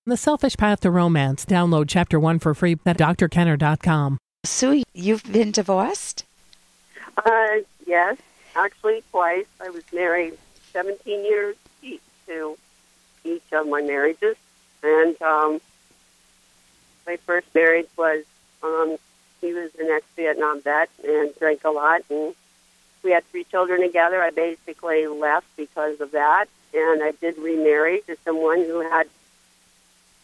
The Selfish Path to Romance. Download Chapter 1 for free at drkenner.com. Sue, you've been divorced? Yes, actually twice. I was married 17 years to each of my marriages. And my first marriage was, he was an ex-Vietnam vet and drank a lot. And we had 3 children together. I basically left because of that. And I did remarry to someone who had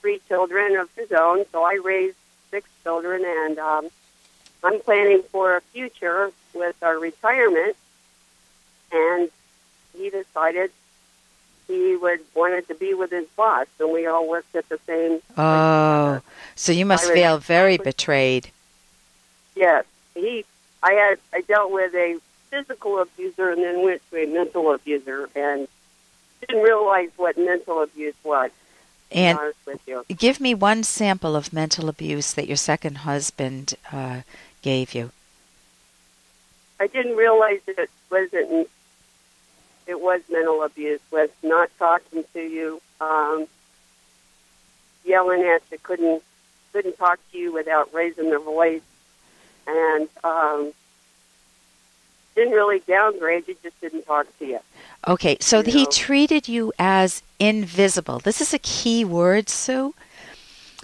3 children of his own. So I raised 6 children, and I'm planning for a future with our retirement. And he decided he wanted to be with his boss, and we all worked at the same. Oh, so you must feel very betrayed. Yes, I dealt with a physical abuser, and then went to a mental abuser, and didn't realize what mental abuse was. And with you. Give me one sample of mental abuse that your second husband gave you. I didn't realize that it was mental abuse, was not talking to you, yelling at you, couldn't talk to you without raising their voice, and didn't really downgrade you, just didn't talk to you. Okay, so he treated you as invisible. This is a key word, Sue,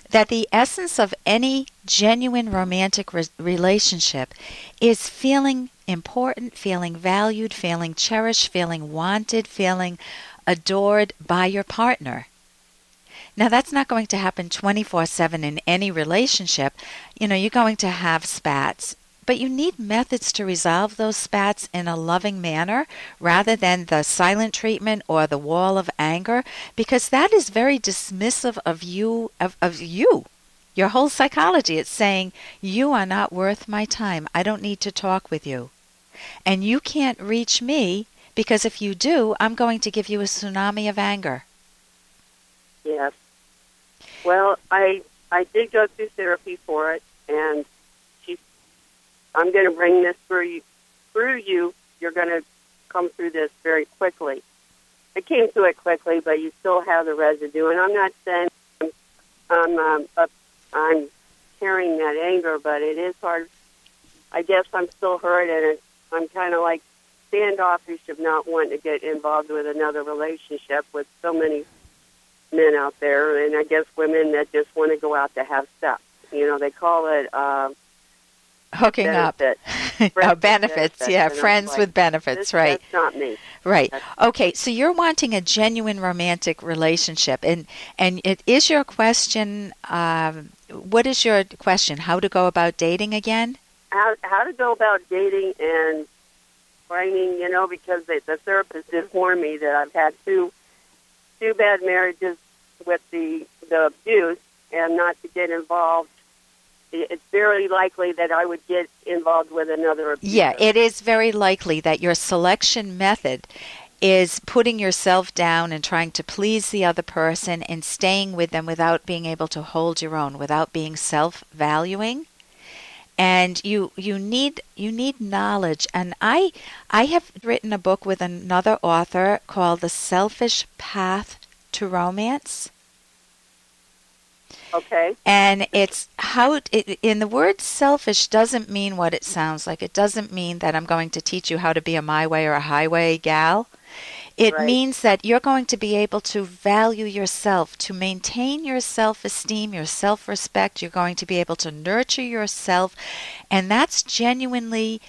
that the essence of any genuine romantic relationship is feeling important, feeling valued, feeling cherished, feeling wanted, feeling adored by your partner. Now, that's not going to happen 24/7 in any relationship. You're going to have spats. But you need methods to resolve those spats in a loving manner rather than the silent treatment or the wall of anger, because that is very dismissive of you, your whole psychology. It's saying, you are not worth my time. I don't need to talk with you. And you can't reach me, because if you do, I'm going to give you a tsunami of anger. Yes. Well, I did go through therapy for it, and I'm going to bring this through you. You're going to come through this very quickly. I came through it quickly, but you still have the residue. And I'm not saying I'm carrying that anger, but it is hard. I guess I'm still hurt, and I'm kind of like standoffish of not wanting to get involved with another relationship with so many men out there, and I guess women that just want to go out to have sex. They call it hooking benefit. up. Benefits, yeah, friends with benefits, right. That's not me. Right. Okay, so you're wanting a genuine romantic relationship, and it is your question, what is your question? How to go about dating again? How to go about dating and finding, because the therapist informed me that I've had two bad marriages with the abuse, and not to get involved. It's very likely that I would get involved with another abuser. Yeah, it is very likely that your selection method is putting yourself down and trying to please the other person and staying with them without being able to hold your own, without being self-valuing. And you need knowledge. And I have written a book with another author called The Selfish Path to Romance. Okay. And it's in the word selfish doesn't mean what it sounds like. It doesn't mean that I'm going to teach you how to be a my way or a highway gal. It means that you're going to be able to value yourself, to maintain your self-esteem, your self-respect. You're going to be able to nurture yourself. And that's genuinely,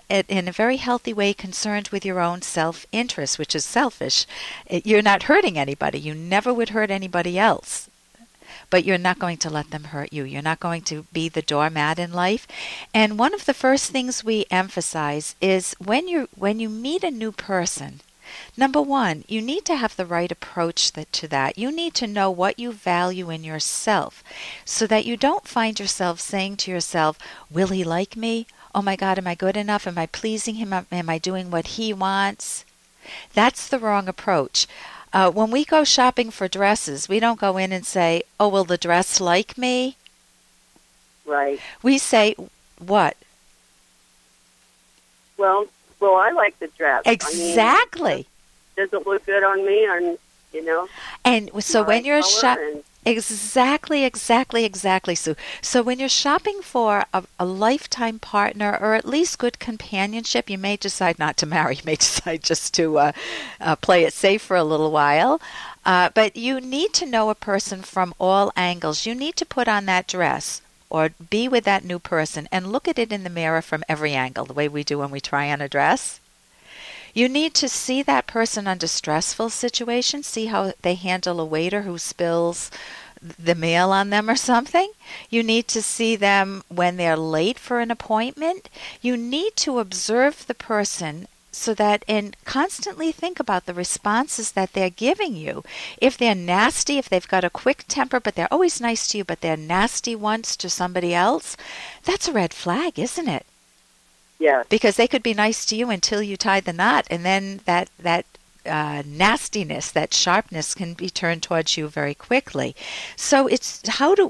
in a very healthy way, concerned with your own self-interest, which is selfish. You're not hurting anybody. You never would hurt anybody else. But you're not going to let them hurt you. You're not going to be the doormat in life. And one of the first things we emphasize is when you meet a new person, number one, you need to have the right approach to that. You need to know what you value in yourself so that you don't find yourself saying to yourself, will he like me? Oh my God, am I good enough? Am I pleasing him? Am I doing what he wants? That's the wrong approach. When we go shopping for dresses, we don't go in and say, oh, will the dress like me? Right. We say, what? Well, I like the dress. Exactly. Does it look good on me? And so when you're Exactly, Sue. So when you're shopping for a lifetime partner or at least good companionship, you may decide not to marry. You may decide just to play it safe for a little while. But you need to know a person from all angles. You need to put on that dress or be with that new person and look at it in the mirror from every angle, the way we do when we try on a dress. You need to see that person under stressful situations, see how they handle a waiter who spills the mail on them or something. You need to see them when they're late for an appointment. You need to observe the person so that and constantly think about the responses that they're giving you. If they're nasty, if they've got a quick temper, but they're always nice to you, but they're nasty once to somebody else, that's a red flag, isn't it? Yeah. Because they could be nice to you until you tie the knot, and then that nastiness, that sharpness can be turned towards you very quickly. So it's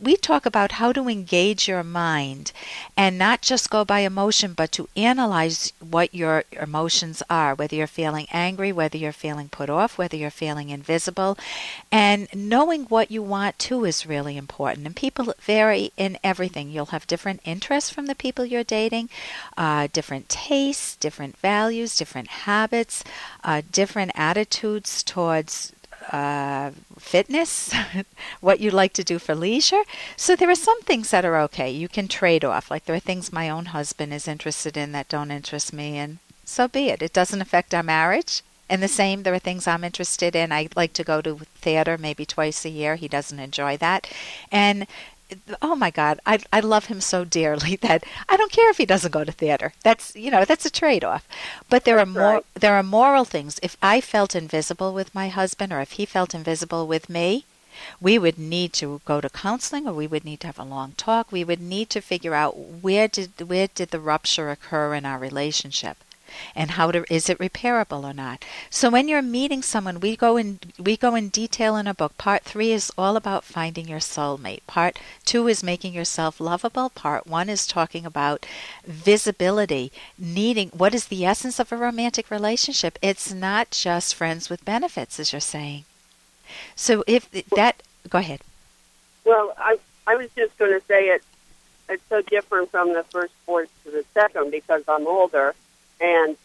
we talk about how to engage your mind and not just go by emotion, but to analyze what your emotions are, whether you're feeling angry, whether you're feeling put off, whether you're feeling invisible. And knowing what you want too is really important. And people vary in everything. You'll have different interests from the people you're dating, different tastes, different values, different habits, different attitudes towards fitness, what you like to do for leisure. So there are some things that are okay. You can trade off. Like there are things my own husband is interested in that don't interest me, and so be it. It doesn't affect our marriage. And the same, there are things I'm interested in. I like to go to theater maybe twice a year. He doesn't enjoy that. And oh my God, I love him so dearly that I don't care if he doesn't go to theater. That's a trade-off. But there are moral things. If I felt invisible with my husband, or if he felt invisible with me, we would need to go to counseling, or we would need to have a long talk. We would need to figure out where did the rupture occur in our relationship, and is it repairable or not. So when you're meeting someone, we go in detail in a book. Part 3 is all about finding your soulmate. Part 2 is making yourself lovable. Part 1 is talking about visibility, needing what is the essence of a romantic relationship. It's not just friends with benefits, as you're saying. So go ahead. Well, I was just going to say it's so different from the first sports to the second because I'm older. And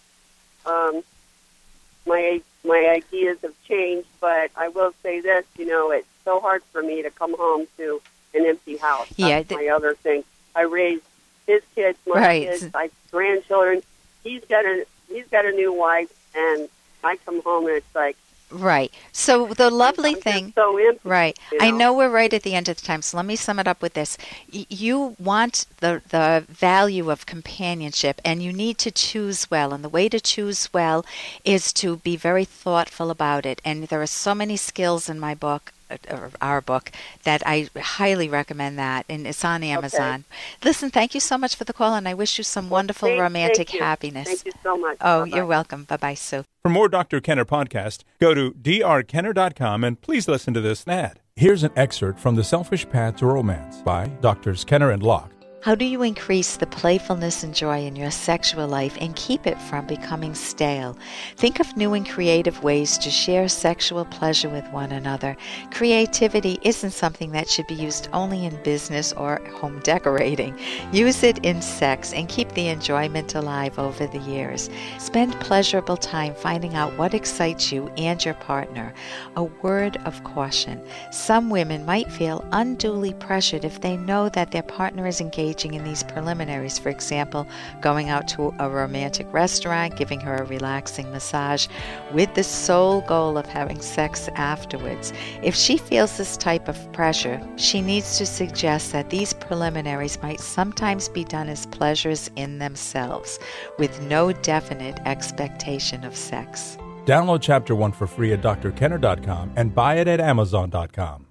my ideas have changed, but I will say this, it's so hard for me to come home to an empty house. That's my other thing. I raised his kids, my kids, my grandchildren. He's got a new wife, and I come home and it's like, right. So the lovely thing, so empty, right? I know we're right at the end of the time, so let me sum it up with this. You want the value of companionship, and you need to choose well. And the way to choose well is to be very thoughtful about it. And there are so many skills in my book, or our book, that I highly recommend that, and it's on Amazon. Okay. Listen, thank you so much for the call, and I wish you some wonderful romantic happiness. Thank you so much. Oh, Bye-bye. You're welcome. Bye-bye, Sue. For more Dr. Kenner podcast, go to drkenner.com and please listen to this ad. Here's an excerpt from The Selfish Path to Romance by Drs. Kenner and Locke. How do you increase the playfulness and joy in your sexual life and keep it from becoming stale? Think of new and creative ways to share sexual pleasure with one another. Creativity isn't something that should be used only in business or home decorating. Use it in sex and keep the enjoyment alive over the years. Spend pleasurable time finding out what excites you and your partner. A word of caution. Some women might feel unduly pressured if they know that their partner is engaged in these preliminaries, for example, going out to a romantic restaurant, giving her a relaxing massage, with the sole goal of having sex afterwards. If she feels this type of pressure, she needs to suggest that these preliminaries might sometimes be done as pleasures in themselves, with no definite expectation of sex. Download Chapter 1 for free at drkenner.com and buy it at amazon.com.